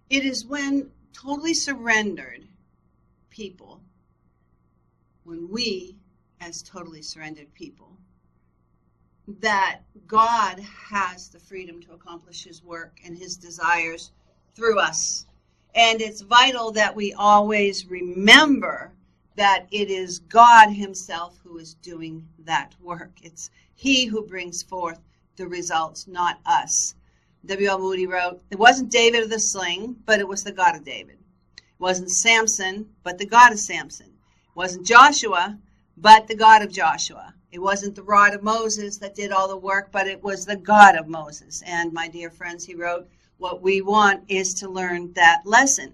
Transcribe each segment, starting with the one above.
It is when totally surrendered people, when we, as totally surrendered people, that God has the freedom to accomplish his work and his desires through us. And it's vital that we always remember that it is God himself who is doing that work. It's he who brings forth the results, not us. W.L. Moody wrote, it wasn't David of the sling, but it was the God of David. It wasn't Samson, but the God of Samson. It wasn't Joshua, but the God of Joshua. It wasn't the rod of Moses that did all the work, but it was the God of Moses. And my dear friends, he wrote, what we want is to learn that lesson.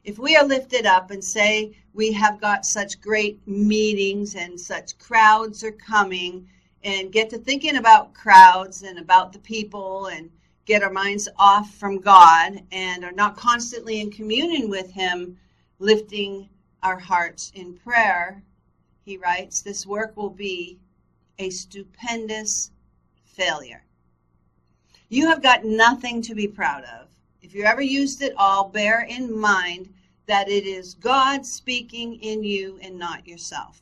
If we are lifted up and say we have got such great meetings and such crowds are coming, and get to thinking about crowds and about the people and get our minds off from God and are not constantly in communion with him, lifting our hearts in prayer, he writes, this work will be a stupendous failure. You have got nothing to be proud of. If you ever used it all, bear in mind that it is God speaking in you and not yourself.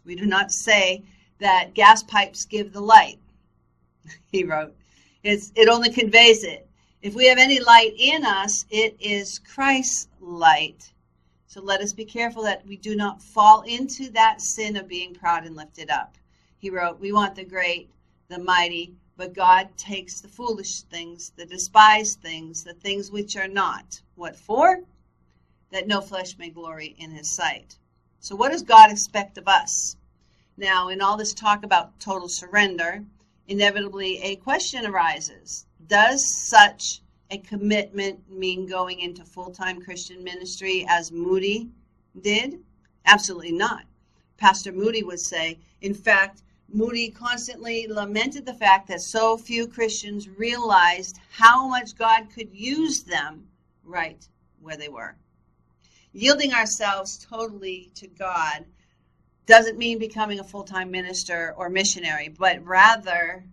We do not say that gas pipes give the light, he wrote. It only conveys it. If we have any light in us, it is Christ's light. So let us be careful that we do not fall into that sin of being proud and lifted up. He wrote, we want the great, the mighty, but God takes the foolish things, the despised things, the things which are not. What for? That no flesh may glory in his sight. So what does God expect of us? Now, in all this talk about total surrender, inevitably a question arises. Does such a commitment mean going into full-time Christian ministry as Moody did? Absolutely not. Pastor Moody would say, in fact, Moody constantly lamented the fact that so few Christians realized how much God could use them right where they were. Yielding ourselves totally to God doesn't mean becoming a full-time minister or missionary, but rather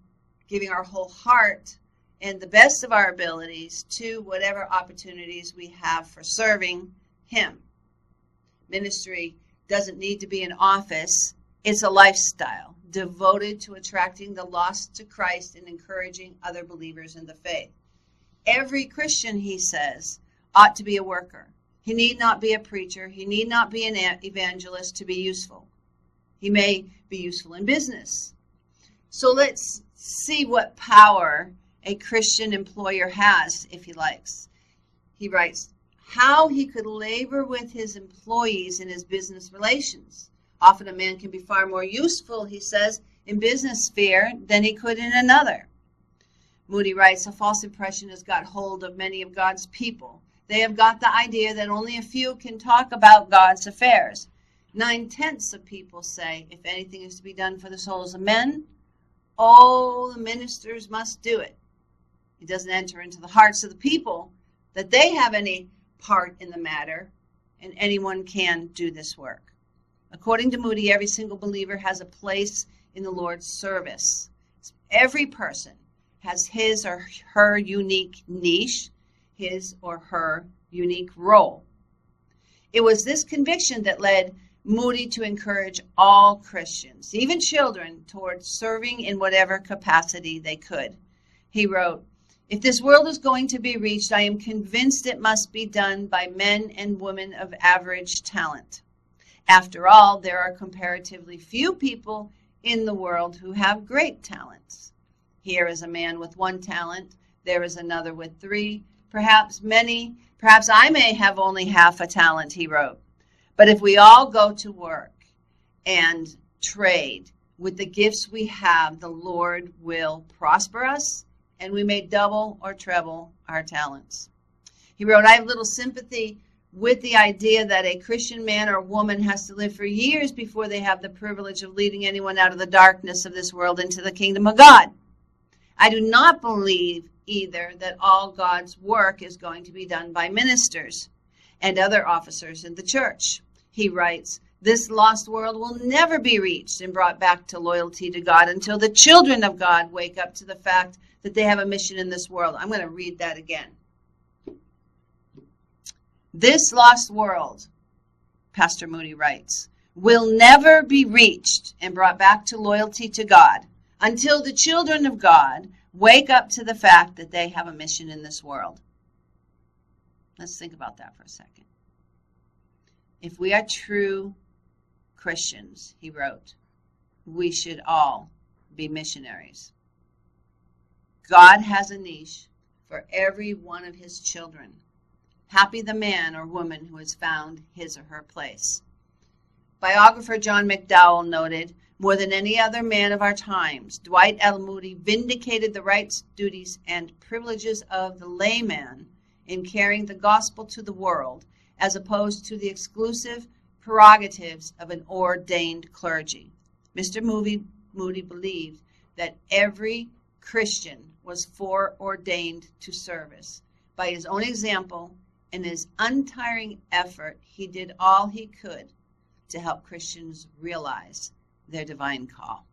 giving our whole heart and the best of our abilities to whatever opportunities we have for serving him. Ministry doesn't need to be an office. It's a lifestyle devoted to attracting the lost to Christ and encouraging other believers in the faith. Every Christian, he says, ought to be a worker. He need not be a preacher. He need not be an evangelist to be useful. He may be useful in business. So let's see what power a Christian employer has if he likes. He writes, how he could labor with his employees in his business relations. Often a man can be far more useful, he says, in business sphere than he could in another. Moody writes, a false impression has got hold of many of God's people. They have got the idea that only a few can talk about God's affairs. 9/10 of people say, if anything is to be done for the souls of men, all the ministers must do it. It doesn't enter into the hearts of the people that they have any part in the matter, and anyone can do this work. According to Moody, every single believer has a place in the Lord's service. Every person has his or her unique niche, his or her unique role. It was this conviction that led Moody to encourage all Christians, even children, towards serving in whatever capacity they could. He wrote, if this world is going to be reached, I am convinced it must be done by men and women of average talent. After all, there are comparatively few people in the world who have great talents. Here is a man with 1 talent. There is another with 3. Perhaps I may have only half a talent, he wrote. But if we all go to work and trade with the gifts we have, the Lord will prosper us, and we may double or treble our talents. He wrote, I have little sympathy with the idea that a Christian man or woman has to live for years before they have the privilege of leading anyone out of the darkness of this world into the kingdom of God. I do not believe either that all God's work is going to be done by ministers and other officers in the church. He writes, this lost world will never be reached and brought back to loyalty to God until the children of God wake up to the fact that they have a mission in this world. I'm going to read that again. This lost world, Pastor Moody writes, will never be reached and brought back to loyalty to God until the children of God wake up to the fact that they have a mission in this world. Let's think about that for a second. If we are true Christians, he wrote, we should all be missionaries. God has a niche for every one of his children. Happy the man or woman who has found his or her place. Biographer John McDowell noted, more than any other man of our times, Dwight L. Moody vindicated the rights, duties, and privileges of the layman in carrying the gospel to the world, as opposed to the exclusive prerogatives of an ordained clergy. Mr. Moody believed that every Christian was foreordained to service. By his own example and his untiring effort, he did all he could to help Christians realize their divine call.